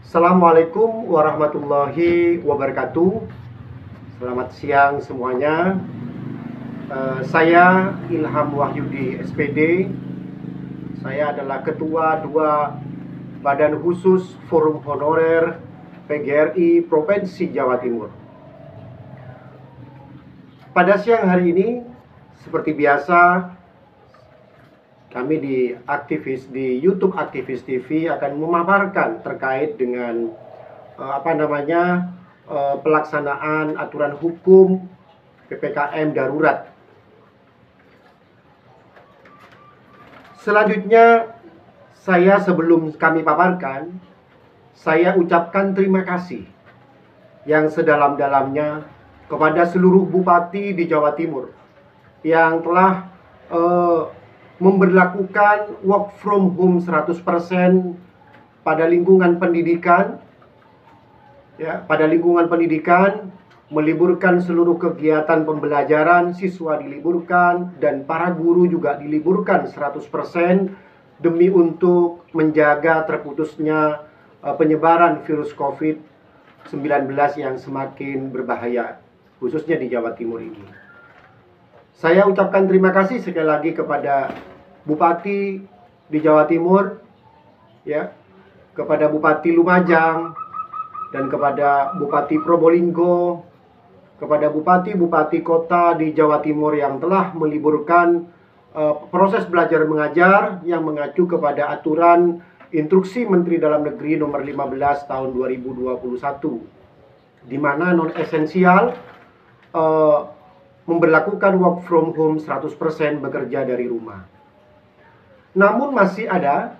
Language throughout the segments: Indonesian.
Assalamualaikum warahmatullahi wabarakatuh. Selamat siang semuanya. Saya Ilham Wahyudi SPD. Saya adalah Ketua 2 Badan Khusus Forum Honorer PGRI Provinsi Jawa Timur. Pada siang hari ini, seperti biasa, kami di YouTube Aktivis TV akan memaparkan terkait dengan pelaksanaan aturan hukum PPKM darurat. Selanjutnya, sebelum kami paparkan, saya ucapkan terima kasih yang sedalam-dalamnya kepada seluruh bupati di Jawa Timur yang telah memberlakukan work from home 100% pada lingkungan pendidikan, meliburkan seluruh kegiatan pembelajaran, siswa diliburkan, dan para guru juga diliburkan 100% demi untuk menjaga terputusnya penyebaran virus COVID-19 yang semakin berbahaya, khususnya di Jawa Timur ini. Saya ucapkan terima kasih sekali lagi kepada Bupati di Jawa Timur, kepada Bupati Lumajang, dan kepada Bupati Probolinggo, kepada bupati-bupati kota di Jawa Timur yang telah meliburkan proses belajar mengajar yang mengacu kepada aturan Instruksi Menteri Dalam Negeri Nomor 15 Tahun 2021, di mana non esensial memberlakukan work from home 100% bekerja dari rumah. Namun masih ada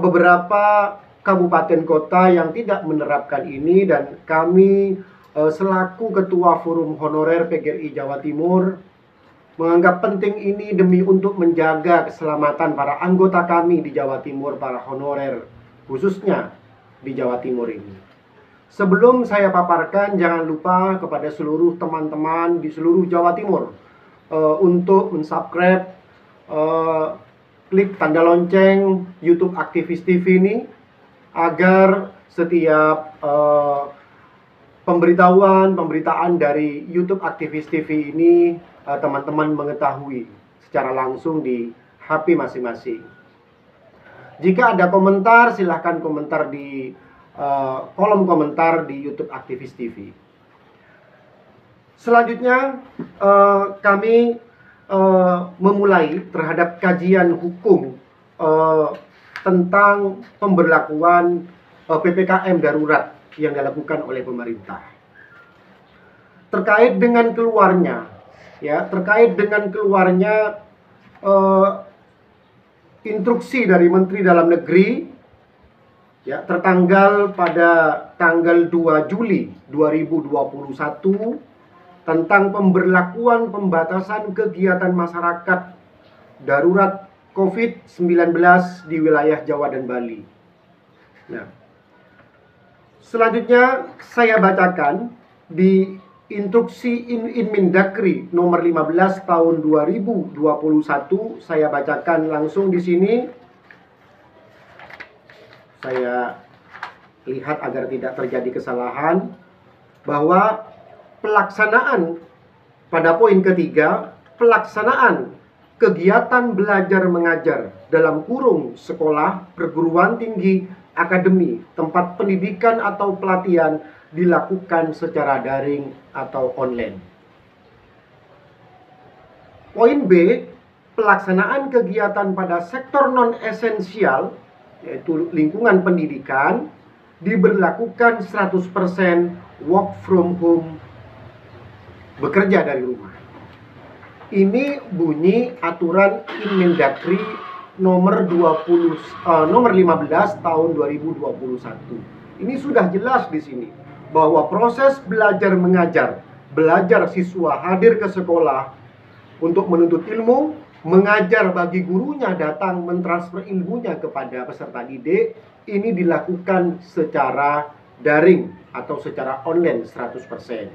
beberapa kabupaten kota yang tidak menerapkan ini, dan kami selaku Ketua Forum Honorer PGRI Jawa Timur menganggap penting ini demi untuk menjaga keselamatan para anggota kami di Jawa Timur, para honorer khususnya di Jawa Timur ini. Sebelum saya paparkan, jangan lupa kepada seluruh teman-teman di seluruh Jawa Timur untuk mensubscribe, klik tanda lonceng YouTube Aktivis TV ini agar setiap pemberitaan dari YouTube Aktivis TV ini teman-teman mengetahui secara langsung di HP masing-masing. Jika ada komentar, silahkan komentar di kolom komentar di YouTube Aktivis TV. Selanjutnya kami memulai terhadap kajian hukum tentang pemberlakuan PPKM darurat yang dilakukan oleh pemerintah. Terkait dengan keluarnya instruksi dari Menteri Dalam Negeri tertanggal pada tanggal 2 Juli 2021 tentang pemberlakuan pembatasan kegiatan masyarakat darurat COVID-19 di wilayah Jawa dan Bali. Selanjutnya saya bacakan di Instruksi Inmendagri nomor 15 tahun 2021. Saya bacakan langsung di sini. Saya lihat agar tidak terjadi kesalahan, bahwa pelaksanaan pada poin ketiga, pelaksanaan kegiatan belajar mengajar dalam kurung sekolah, perguruan tinggi, akademi, tempat pendidikan atau pelatihan dilakukan secara daring atau online. Poin B, pelaksanaan kegiatan pada sektor non-esensial, yaitu lingkungan pendidikan, diberlakukan 100% work from home, bekerja dari rumah. Ini bunyi aturan Inmendagri nomor 15 tahun 2021. Ini sudah jelas di sini bahwa proses belajar mengajar, belajar siswa hadir ke sekolah untuk menuntut ilmu, mengajar bagi gurunya datang mentransfer ilmunya kepada peserta didik, ini dilakukan secara daring atau secara online 100%.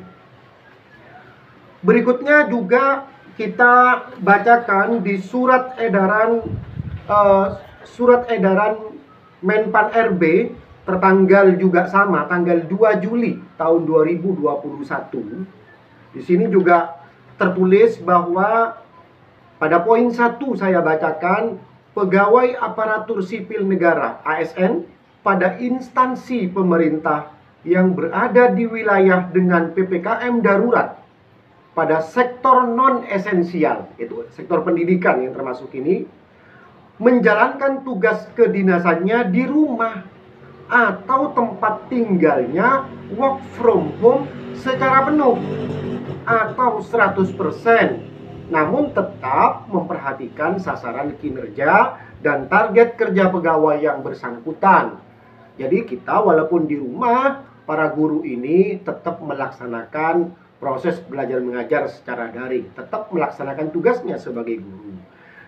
Berikutnya juga kita bacakan di surat edaran Menpan RB tertanggal juga sama, tanggal 2 Juli tahun 2021. Di sini juga tertulis bahwa pada poin 1 saya bacakan, pegawai aparatur sipil negara ASN pada instansi pemerintah yang berada di wilayah dengan PPKM darurat pada sektor non-esensial, itu sektor pendidikan yang termasuk ini, menjalankan tugas kedinasannya di rumah atau tempat tinggalnya work from home secara penuh atau 100%, namun tetap memperhatikan sasaran kinerja dan target kerja pegawai yang bersangkutan. Jadi kita walaupun di rumah, para guru ini tetap melaksanakan proses belajar mengajar secara daring, tetap melaksanakan tugasnya sebagai guru.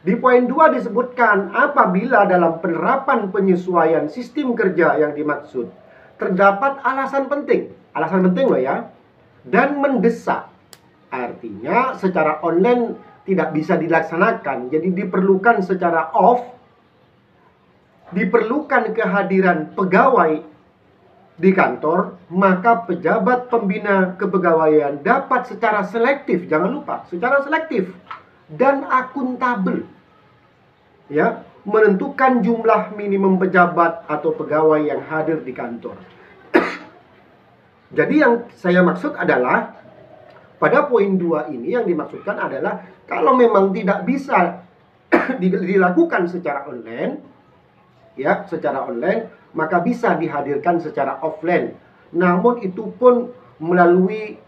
Di poin 2 disebutkan, apabila dalam penerapan penyesuaian sistem kerja yang dimaksud terdapat alasan penting loh ya, dan mendesak, artinya secara online tidak bisa dilaksanakan, jadi diperlukan secara off, diperlukan kehadiran pegawai di kantor, maka pejabat pembina kepegawaian dapat secara selektif, jangan lupa, secara selektif dan akuntabel, ya, menentukan jumlah minimum pejabat atau pegawai yang hadir di kantor. Jadi yang saya maksud adalah, pada poin 2 ini yang dimaksudkan adalah, kalau memang tidak bisa dilakukan secara online, ya, secara online, maka bisa dihadirkan secara offline. Namun itu pun melalui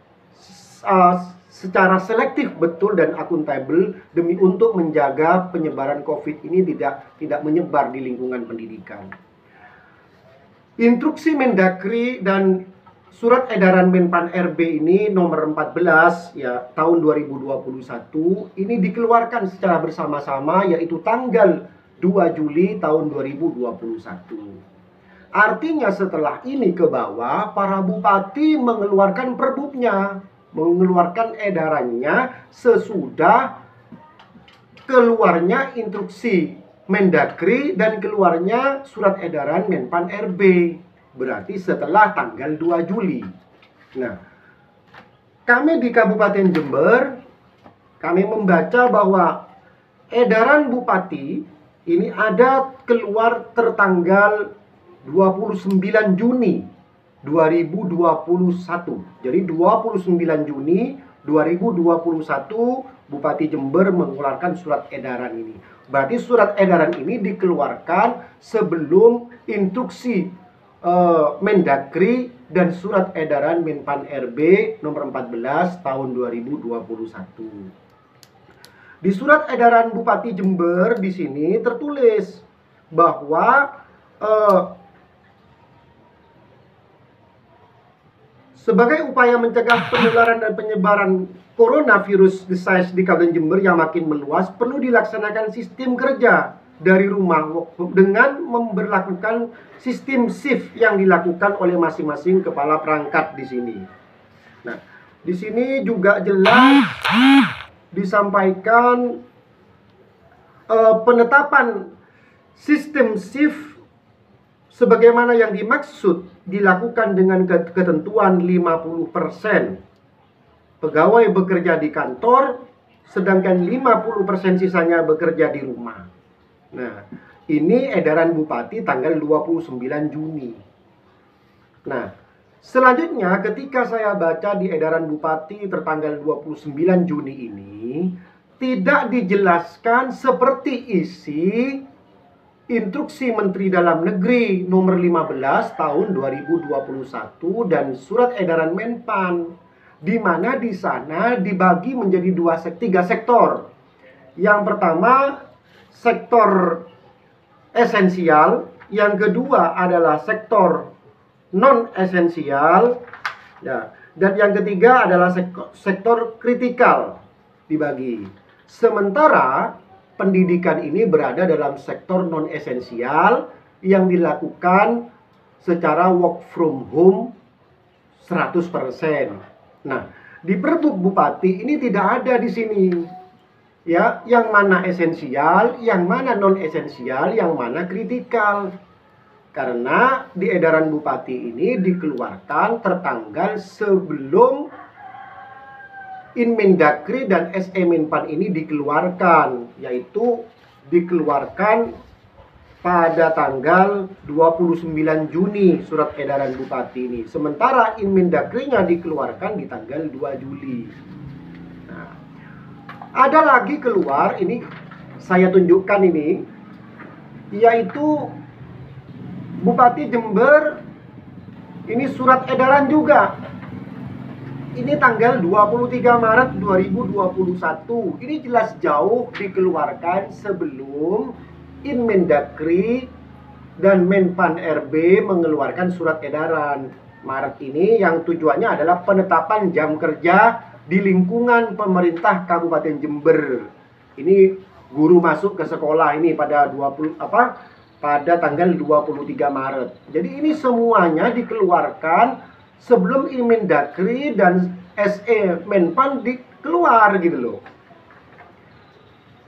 secara selektif betul dan akuntabel demi untuk menjaga penyebaran COVID ini tidak menyebar di lingkungan pendidikan. Instruksi Mendagri dan Surat Edaran Menpan RB ini nomor 14 ya tahun 2021 ini dikeluarkan secara bersama-sama, yaitu tanggal 2 Juli tahun 2021. Artinya setelah ini ke bawah, para bupati mengeluarkan perbubnya, mengeluarkan edarannya sesudah keluarnya instruksi Mendagri dan keluarnya surat edaran Menpan RB. Berarti setelah tanggal 2 Juli. Nah, kami di Kabupaten Jember, kami membaca bahwa edaran bupati ini ada keluar tertanggal 29 Juni 2021. Jadi 29 Juni 2021 Bupati Jember mengeluarkan surat edaran ini. Berarti surat edaran ini dikeluarkan sebelum instruksi Mendagri dan surat edaran Menpan RB nomor 14 tahun 2021. Di surat edaran Bupati Jember di sini tertulis bahwa sebagai upaya mencegah penularan dan penyebaran coronavirus disease di Kabupaten Jember yang makin meluas, perlu dilaksanakan sistem kerja dari rumah dengan memberlakukan sistem shift yang dilakukan oleh masing-masing kepala perangkat di sini. Nah, di sini juga jelas disampaikan penetapan sistem shift sebagaimana yang dimaksud dilakukan dengan ketentuan 50% pegawai bekerja di kantor, sedangkan 50% sisanya bekerja di rumah. Nah, ini edaran Bupati tanggal 29 Juni. Nah, selanjutnya ketika saya baca di edaran Bupati tertanggal 29 Juni ini, tidak dijelaskan seperti isi Instruksi Menteri Dalam Negeri nomor 15 tahun 2021 dan surat edaran Menpan, di mana di sana dibagi menjadi tiga sektor. Yang pertama sektor esensial, yang kedua adalah sektor non esensial, ya, dan yang ketiga adalah sektor kritikal dibagi. Sementara pendidikan ini berada dalam sektor non esensial yang dilakukan secara work from home 100%. Nah, di Perbuk Bupati ini tidak ada di sini. Ya, yang mana esensial, yang mana non esensial, yang mana kritikal. Karena di edaran Bupati ini dikeluarkan tertanggal sebelum Inmendagri dan SE Menpan ini dikeluarkan, yaitu dikeluarkan pada tanggal 29 Juni surat edaran Bupati ini. Sementara Inmendagri-nya dikeluarkan di tanggal 2 Juli. Nah, ada lagi keluar, ini saya tunjukkan ini, yaitu Bupati Jember, ini surat edaran juga. Ini tanggal 23 Maret 2021. Ini jelas jauh dikeluarkan sebelum Inmendagri dan Menpan RB mengeluarkan surat edaran Maret ini, yang tujuannya adalah penetapan jam kerja di lingkungan pemerintah Kabupaten Jember. Ini guru masuk ke sekolah ini pada pada tanggal 23 Maret. Jadi ini semuanya dikeluarkan sebelum Inmendagri dan SE Menpan dikeluar gitu loh.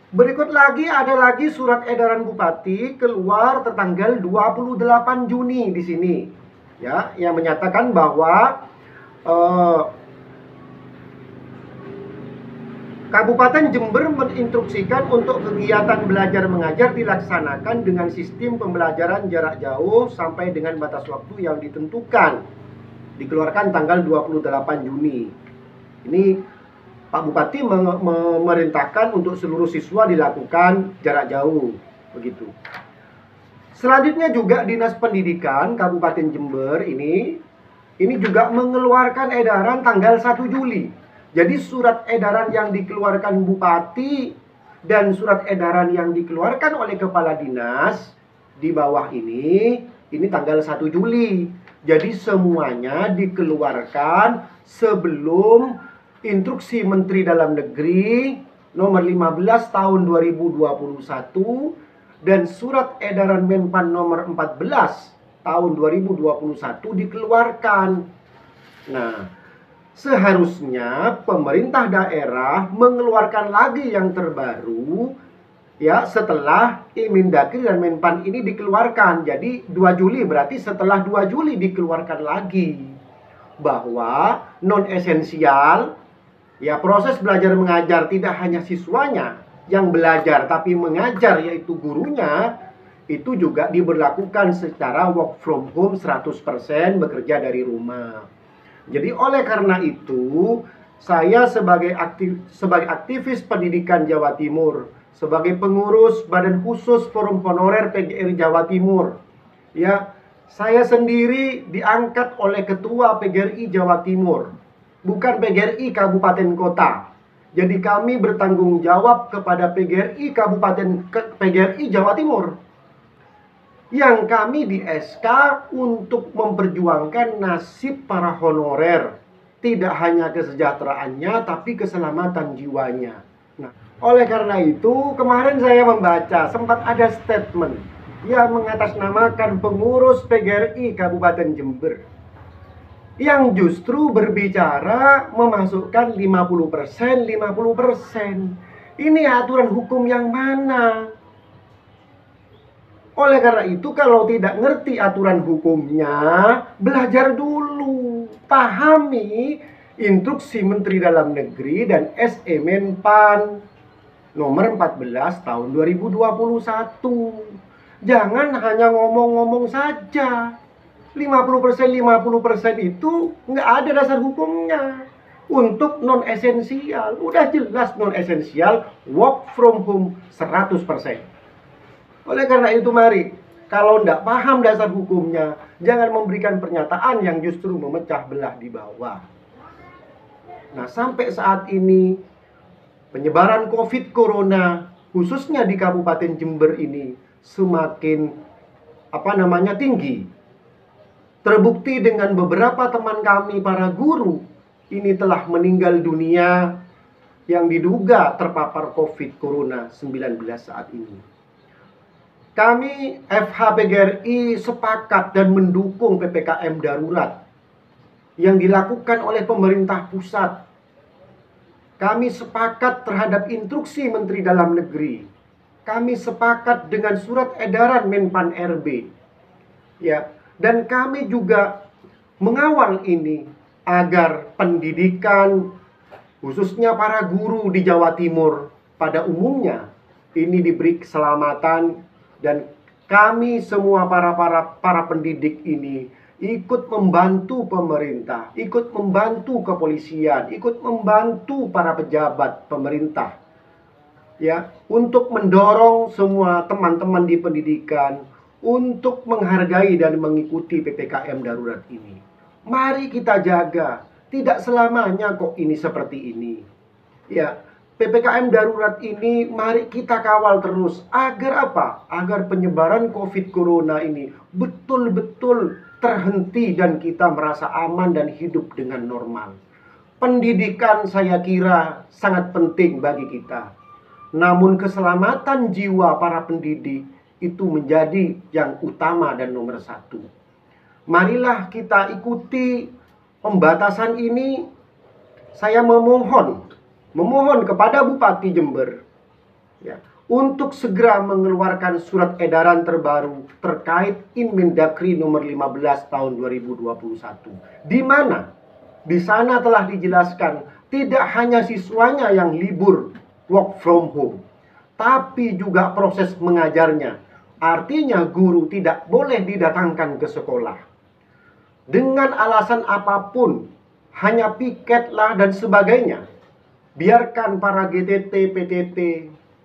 Berikut lagi ada lagi surat edaran Bupati keluar tertanggal 28 Juni di sini. Ya, yang menyatakan bahwa Kabupaten Jember menginstruksikan untuk kegiatan belajar mengajar dilaksanakan dengan sistem pembelajaran jarak jauh sampai dengan batas waktu yang ditentukan. Dikeluarkan tanggal 28 Juni. Ini Pak Bupati memerintahkan untuk seluruh siswa dilakukan jarak jauh, begitu. Selanjutnya juga Dinas Pendidikan Kabupaten Jember ini juga mengeluarkan edaran tanggal 1 Juli. Jadi surat edaran yang dikeluarkan Bupati dan surat edaran yang dikeluarkan oleh Kepala Dinas di bawah ini tanggal 1 Juli. Jadi semuanya dikeluarkan sebelum Instruksi Menteri Dalam Negeri nomor 15 tahun 2021 dan surat edaran Menpan nomor 14 tahun 2021 dikeluarkan. Nah, seharusnya pemerintah daerah mengeluarkan lagi yang terbaru ya setelah Inmendagri dan Menpan ini dikeluarkan. Jadi 2 Juli berarti setelah 2 Juli dikeluarkan lagi bahwa non esensial ya, proses belajar mengajar tidak hanya siswanya yang belajar tapi mengajar, yaitu gurunya, itu juga diberlakukan secara work from home 100% bekerja dari rumah. Jadi oleh karena itu, saya sebagai aktivis pendidikan Jawa Timur, sebagai pengurus Badan Khusus Forum Honorer PGRI Jawa Timur, ya, saya sendiri diangkat oleh Ketua PGRI Jawa Timur, bukan PGRI Kabupaten Kota. Jadi kami bertanggung jawab kepada PGRI PGRI Jawa Timur, yang kami di SK untuk memperjuangkan nasib para honorer, tidak hanya kesejahteraannya tapi keselamatan jiwanya. Nah, oleh karena itu kemarin saya membaca sempat ada statement yang mengatasnamakan pengurus PGRI Kabupaten Jember yang justru berbicara memasukkan 50%. Ini aturan hukum yang mana? Oleh karena itu, kalau tidak ngerti aturan hukumnya, belajar dulu. Pahami Instruksi Menteri Dalam Negeri dan SE Menpan nomor 14 tahun 2021. Jangan hanya ngomong-ngomong saja. 50% itu nggak ada dasar hukumnya. Untuk non esensial, udah jelas non esensial, work from home 100%. Oleh karena itu mari, kalau tidak paham dasar hukumnya, jangan memberikan pernyataan yang justru memecah belah di bawah. Nah, sampai saat ini penyebaran COVID Corona khususnya di Kabupaten Jember ini semakin tinggi. Terbukti dengan beberapa teman kami para guru ini telah meninggal dunia yang diduga terpapar COVID Corona 19 saat ini. Kami FHPGRI sepakat dan mendukung PPKM darurat yang dilakukan oleh pemerintah pusat. Kami sepakat terhadap Instruksi Menteri Dalam Negeri. Kami sepakat dengan surat edaran Menpan RB. ya. Dan kami juga mengawal ini agar pendidikan khususnya para guru di Jawa Timur pada umumnya ini diberi keselamatan, dan kami semua para pendidik ini ikut membantu pemerintah, ikut membantu kepolisian, ikut membantu para pejabat pemerintah, ya, untuk mendorong semua teman-teman di pendidikan untuk menghargai dan mengikuti PPKM darurat ini. Mari kita jaga, tidak selamanya kok ini seperti ini. Ya, PPKM darurat ini mari kita kawal terus. Agar apa? Agar penyebaran COVID Corona ini betul-betul terhenti dan kita merasa aman dan hidup dengan normal. Pendidikan saya kira sangat penting bagi kita. Namun keselamatan jiwa para pendidik itu menjadi yang utama dan nomor satu. Marilah kita ikuti pembatasan ini. Saya memohon kepada Bupati Jember, ya, untuk segera mengeluarkan surat edaran terbaru terkait Inmendagri nomor 15 tahun 2021. Di mana di sana telah dijelaskan tidak hanya siswanya yang libur work from home, tapi juga proses mengajarnya. Artinya guru tidak boleh didatangkan ke sekolah dengan alasan apapun, hanya piketlah dan sebagainya. Biarkan para GTT, PTT,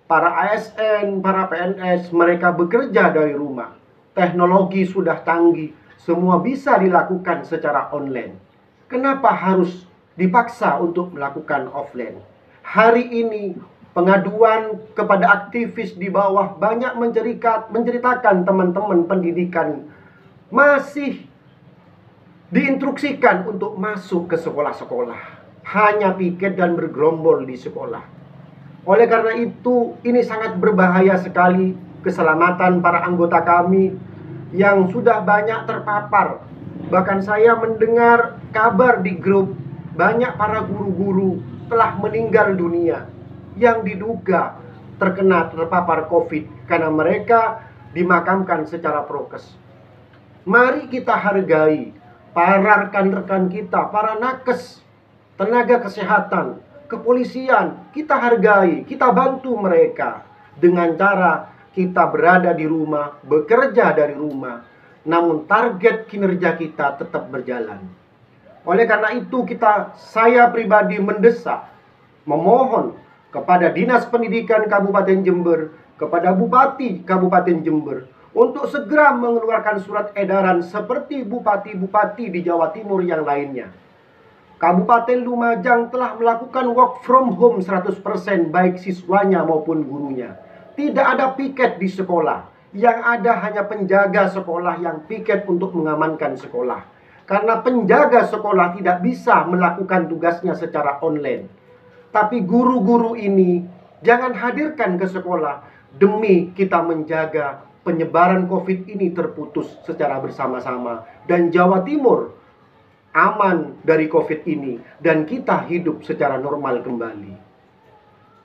para ASN, para PNS mereka bekerja dari rumah. Teknologi sudah canggih, semua bisa dilakukan secara online. Kenapa harus dipaksa untuk melakukan offline? Hari ini pengaduan kepada aktivis di bawah banyak menceritakan teman-teman pendidikan masih diinstruksikan untuk masuk ke sekolah-sekolah, hanya piket dan bergerombol di sekolah. Oleh karena itu, ini sangat berbahaya sekali keselamatan para anggota kami yang sudah banyak terpapar. Bahkan saya mendengar kabar di grup, banyak para guru-guru telah meninggal dunia yang diduga terpapar COVID karena mereka dimakamkan secara prokes. Mari kita hargai para rekan-rekan kita, para nakes, tenaga kesehatan, kepolisian. Kita hargai, kita bantu mereka dengan cara kita berada di rumah, bekerja dari rumah, namun target kinerja kita tetap berjalan. Oleh karena itu saya pribadi mendesak, memohon kepada Dinas Pendidikan Kabupaten Jember, kepada Bupati Kabupaten Jember, untuk segera mengeluarkan surat edaran seperti bupati-bupati di Jawa Timur yang lainnya. Kabupaten Lumajang telah melakukan work from home 100% baik siswanya maupun gurunya. Tidak ada piket di sekolah. Yang ada hanya penjaga sekolah yang piket untuk mengamankan sekolah. Karena penjaga sekolah tidak bisa melakukan tugasnya secara online. Tapi guru-guru ini jangan hadirkan ke sekolah demi kita menjaga penyebaran COVID ini terputus secara bersama-sama dan Jawa Timur aman dari COVID ini dan kita hidup secara normal kembali.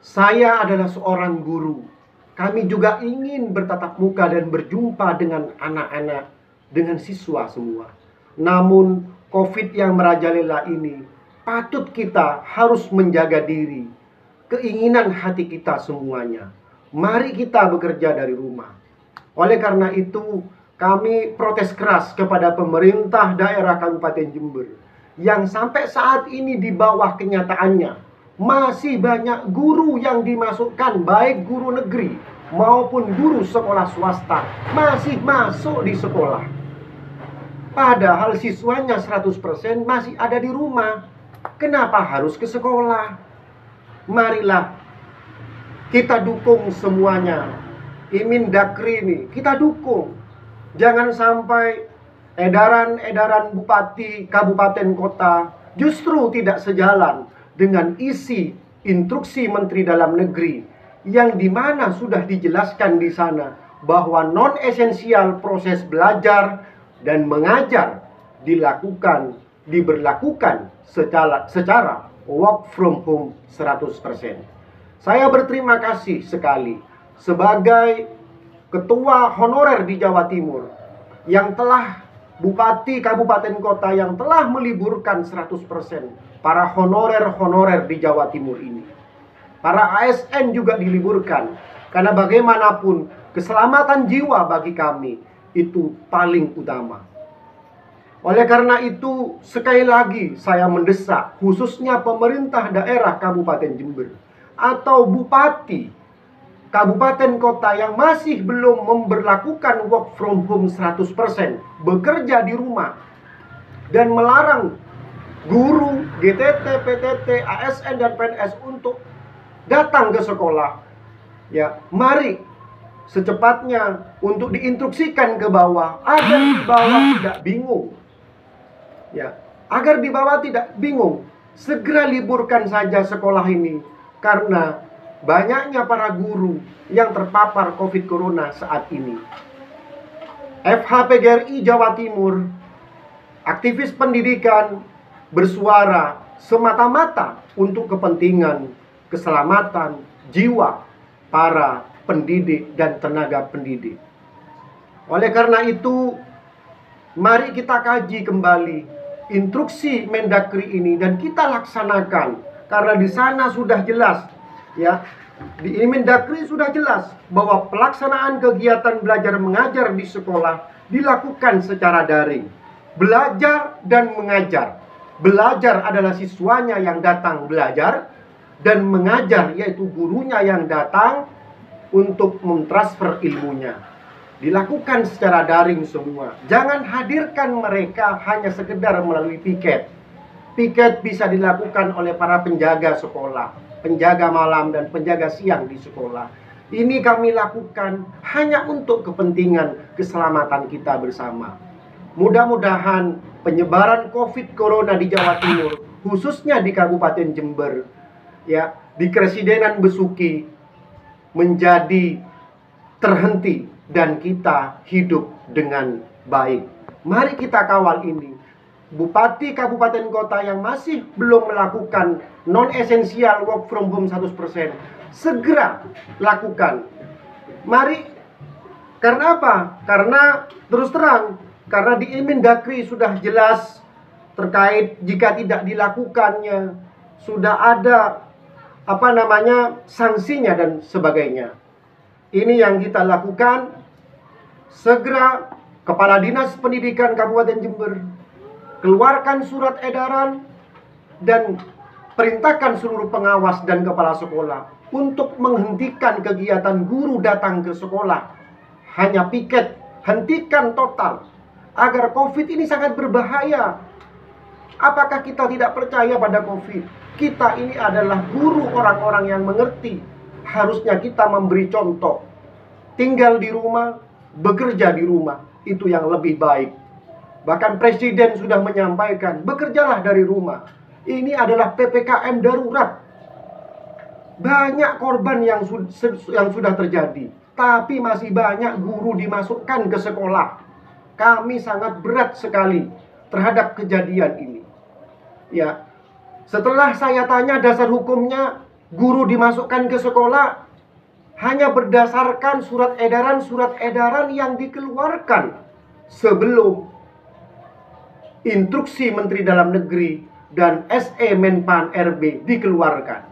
Saya adalah seorang guru. Kami juga ingin bertatap muka dan berjumpa dengan anak-anak, dengan siswa semua. Namun COVID yang merajalela ini patut kita harus menjaga diri, keinginan hati kita semuanya. Mari kita bekerja dari rumah. Oleh karena itu, kami protes keras kepada pemerintah daerah Kabupaten Jember yang sampai saat ini di bawah kenyataannya masih banyak guru yang dimasukkan, baik guru negeri maupun guru sekolah swasta masih masuk di sekolah. Padahal siswanya 100% masih ada di rumah. Kenapa harus ke sekolah? Marilah kita dukung semuanya. Inmendagri ini kita dukung. Jangan sampai edaran-edaran bupati, kabupaten, kota justru tidak sejalan dengan isi instruksi Menteri Dalam Negeri yang dimana sudah dijelaskan di sana bahwa non-esensial proses belajar dan mengajar diberlakukan secara work from home 100%. Saya berterima kasih sekali sebagai ketua honorer di Jawa Timur yang telah bupati kabupaten kota yang telah meliburkan 100% para honorer-honorer di Jawa Timur ini. Para ASN juga diliburkan, karena bagaimanapun keselamatan jiwa bagi kami itu paling utama. Oleh karena itu, sekali lagi saya mendesak khususnya pemerintah daerah Kabupaten Jember atau bupati kabupaten kota yang masih belum memberlakukan work from home 100%, bekerja di rumah, dan melarang guru, GTT, PTT, ASN, dan PNS untuk datang ke sekolah. Ya, mari secepatnya untuk diinstruksikan ke bawah agar di bawah tidak bingung. Ya, agar di bawah tidak bingung, segera liburkan saja sekolah ini karena banyaknya para guru yang terpapar COVID Corona saat ini. FHPGRI Jawa Timur, aktivis pendidikan, bersuara semata-mata untuk kepentingan keselamatan jiwa para pendidik dan tenaga pendidik. Oleh karena itu, mari kita kaji kembali instruksi Mendagri ini dan kita laksanakan, karena di sana sudah jelas, ya, di Mendagri sudah jelas bahwa pelaksanaan kegiatan belajar mengajar di sekolah dilakukan secara daring. Belajar dan mengajar. Belajar adalah siswanya yang datang belajar, dan mengajar yaitu gurunya yang datang untuk mentransfer ilmunya. Dilakukan secara daring semua. Jangan hadirkan mereka hanya sekedar melalui piket. Piket bisa dilakukan oleh para penjaga sekolah, penjaga malam dan penjaga siang di sekolah. Ini kami lakukan hanya untuk kepentingan keselamatan kita bersama. Mudah-mudahan penyebaran COVID Corona di Jawa Timur, khususnya di Kabupaten Jember, ya, di Kresidenan Besuki, menjadi terhenti dan kita hidup dengan baik. Mari kita kawal ini. Bupati kabupaten kota yang masih belum melakukan non-esensial work from home 100%, segera lakukan. Mari, karena apa? Karena terus terang, karena di Mendagri sudah jelas terkait jika tidak dilakukannya, sudah ada sanksinya dan sebagainya. Ini yang kita lakukan. Segera Kepala Dinas Pendidikan Kabupaten Jember keluarkan surat edaran dan perintahkan seluruh pengawas dan kepala sekolah untuk menghentikan kegiatan guru datang ke sekolah. Hanya piket, hentikan total, agar COVID ini sangat berbahaya. Apakah kita tidak percaya pada COVID? Kita ini adalah guru, orang-orang yang mengerti. Harusnya kita memberi contoh. Tinggal di rumah, bekerja di rumah, itu yang lebih baik. Bahkan Presiden sudah menyampaikan, bekerjalah dari rumah. Ini adalah PPKM darurat. Banyak korban yang sudah terjadi, tapi masih banyak guru dimasukkan ke sekolah. Kami sangat berat sekali terhadap kejadian ini. Ya, setelah saya tanya dasar hukumnya guru dimasukkan ke sekolah, hanya berdasarkan surat edaran yang dikeluarkan sebelum instruksi Menteri Dalam Negeri dan SE Menpan RB dikeluarkan.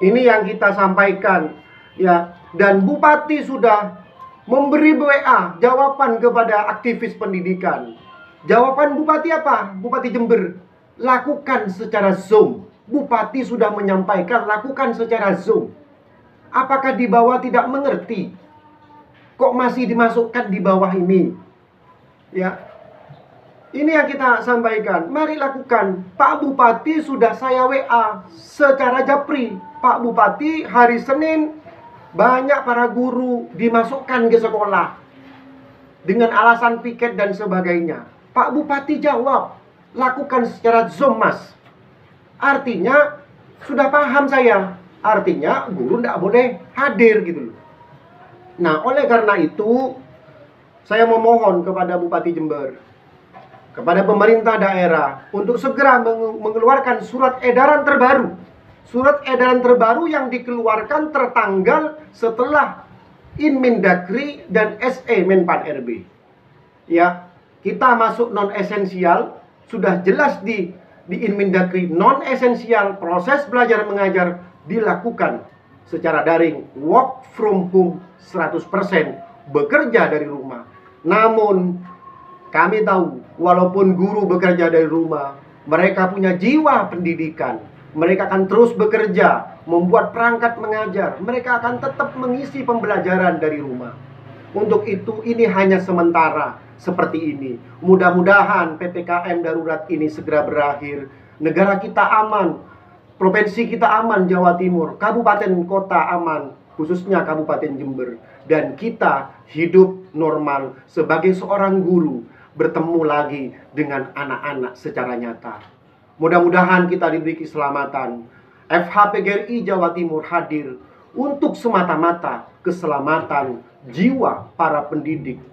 Ini yang kita sampaikan, ya. Dan Bupati sudah memberi WA jawaban kepada aktivis pendidikan. Jawaban Bupati apa? Bupati Jember, lakukan secara Zoom. Bupati sudah menyampaikan lakukan secara Zoom. Apakah di bawah tidak mengerti? Kok masih dimasukkan di bawah ini? Ya, ini yang kita sampaikan. Mari lakukan. Pak Bupati sudah saya WA secara japri. Pak Bupati, hari Senin banyak para guru dimasukkan ke sekolah dengan alasan piket dan sebagainya. Pak Bupati jawab, lakukan secara Zoom, Mas. Artinya sudah paham saya. Artinya guru tidak boleh hadir gitu loh. Nah, oleh karena itu saya memohon kepada Bupati Jember, kepada pemerintah daerah untuk segera mengeluarkan surat edaran terbaru. Surat edaran terbaru yang dikeluarkan tertanggal setelah Inmendagri dan SE Menpan RB. Ya, kita masuk non esensial, sudah jelas di Inmendagri non esensial, proses belajar mengajar dilakukan secara daring, work from home 100%, bekerja dari rumah. Namun kami tahu, walaupun guru bekerja dari rumah, mereka punya jiwa pendidikan. Mereka akan terus bekerja, membuat perangkat mengajar. Mereka akan tetap mengisi pembelajaran dari rumah. Untuk itu, ini hanya sementara seperti ini. Mudah-mudahan PPKM darurat ini segera berakhir. Negara kita aman, provinsi kita aman, Jawa Timur, kabupaten kota aman, khususnya Kabupaten Jember. Dan kita hidup normal sebagai seorang guru, bertemu lagi dengan anak-anak secara nyata. Mudah-mudahan kita diberi keselamatan. FHPGRI Jawa Timur hadir untuk semata-mata keselamatan jiwa para pendidik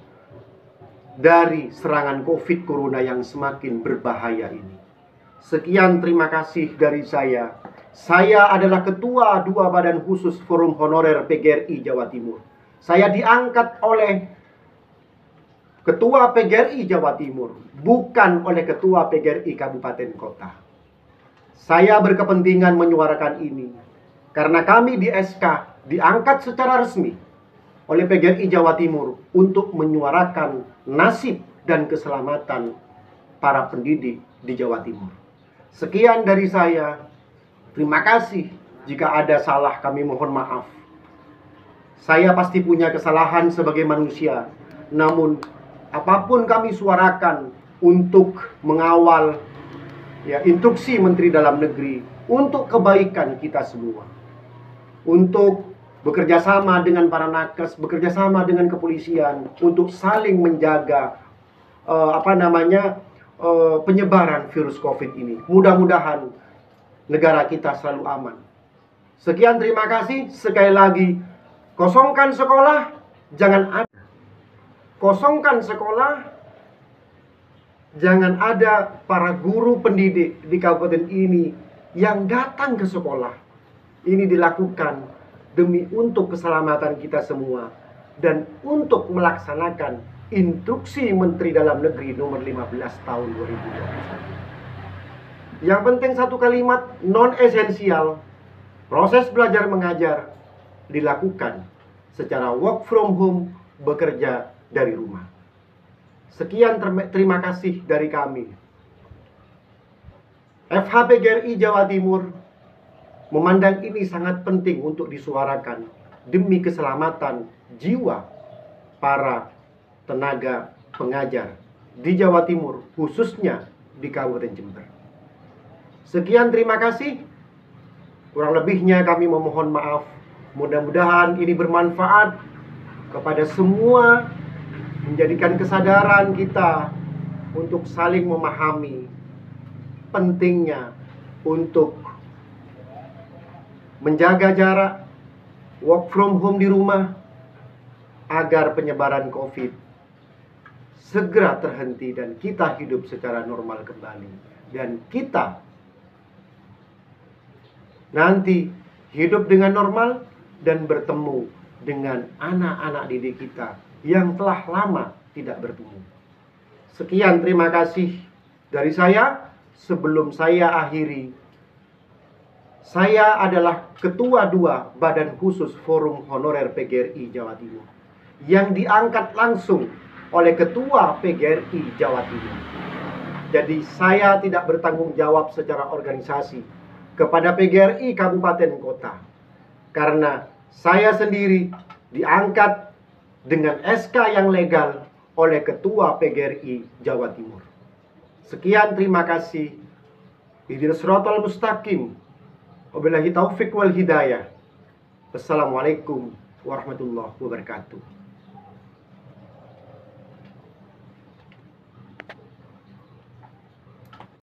dari serangan COVID Corona yang semakin berbahaya ini. Sekian, terima kasih dari saya. Saya adalah Ketua 2 Badan Khusus Forum Honorer PGRI Jawa Timur. Saya diangkat oleh Ketua PGRI Jawa Timur, bukan oleh Ketua PGRI Kabupaten Kota. Saya berkepentingan menyuarakan ini karena kami di SK diangkat secara resmi oleh PGRI Jawa Timur untuk menyuarakan nasib dan keselamatan para pendidik di Jawa Timur. Sekian dari saya. Terima kasih. Jika ada salah, kami mohon maaf. Saya pasti punya kesalahan sebagai manusia. Namun apapun kami suarakan untuk mengawal instruksi Menteri Dalam Negeri untuk kebaikan kita semua. Untuk bekerja sama dengan para nakes, bekerja sama dengan kepolisian untuk saling menjaga penyebaran virus COVID ini. Mudah-mudahan negara kita selalu aman. Sekian, terima kasih. Sekali lagi, kosongkan sekolah, jangan ada. Kosongkan sekolah, jangan ada para guru pendidik di kabupaten ini yang datang ke sekolah. Ini dilakukan demi untuk keselamatan kita semua dan untuk melaksanakan instruksi Menteri Dalam Negeri nomor 15 tahun 2021. Yang penting satu kalimat, non esensial, proses belajar mengajar dilakukan secara work from home, bekerja dari rumah. Sekian, terima kasih dari kami. FHPGRI Jawa Timur memandang ini sangat penting untuk disuarakan demi keselamatan jiwa para tenaga pengajar di Jawa Timur, khususnya di Kabupaten Jember. Sekian, terima kasih. Kurang lebihnya kami memohon maaf. Mudah-mudahan ini bermanfaat kepada semua, menjadikan kesadaran kita untuk saling memahami pentingnya untuk menjaga jarak, work from home di rumah, agar penyebaran COVID segera terhenti dan kita hidup secara normal kembali. Dan kita nanti hidup dengan normal dan bertemu dengan anak-anak didik kita yang telah lama tidak bertemu. Sekian, terima kasih dari saya. Sebelum saya akhiri, saya adalah Ketua 2 Badan Khusus Forum Honorer PGRI Jawa Timur yang diangkat langsung oleh Ketua PGRI Jawa Timur. Jadi saya tidak bertanggung jawab secara organisasi kepada PGRI Kabupaten Kota, karena saya sendiri diangkat dengan SK yang legal oleh Ketua PGRI Jawa Timur. Sekian, terima kasih. Ihdinas siratal mustaqim. Wabillahi taufik wal hidayah. Wassalamualaikum warahmatullahi wabarakatuh.